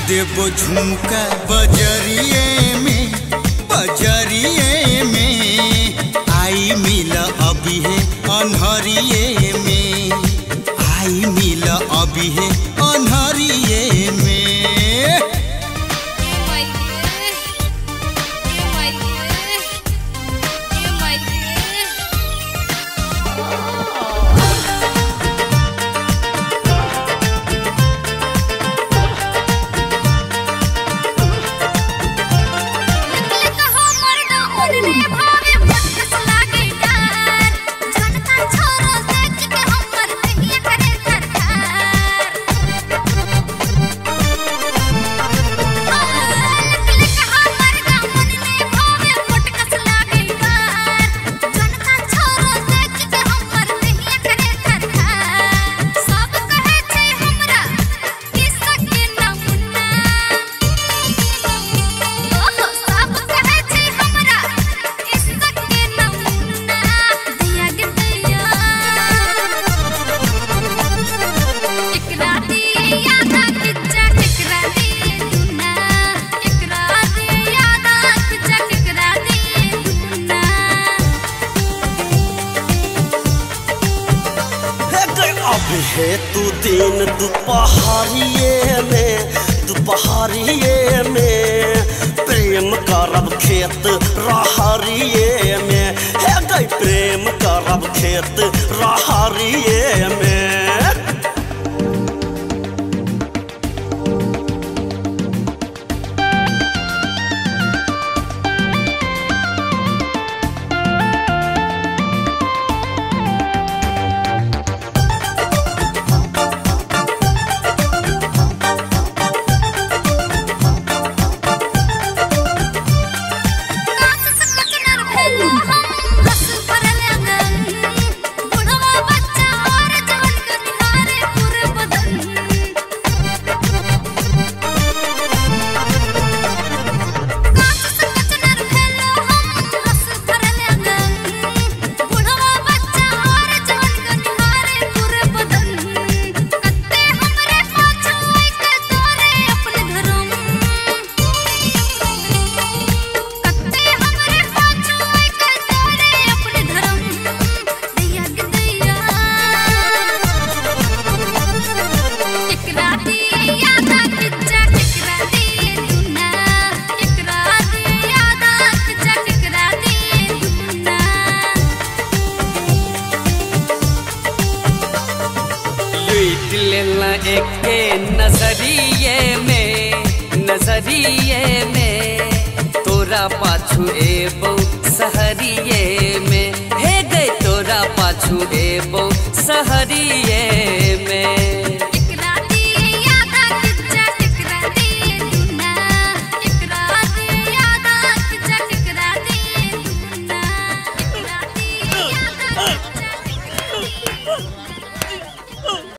देबो झुमका बजरिए में आई मिल अभी है अनहरिए में आई मिल अभी है अनहरिए में। है तू दिन दुपहरिए में प्रेम करब खेत रहरिए में है गई प्रेम करब खेत रहरिए में। एके नजरिए में तोरा पाछू एबो सहरिए में हे गए तोरा पाछू एबो सहरिए में। Hey!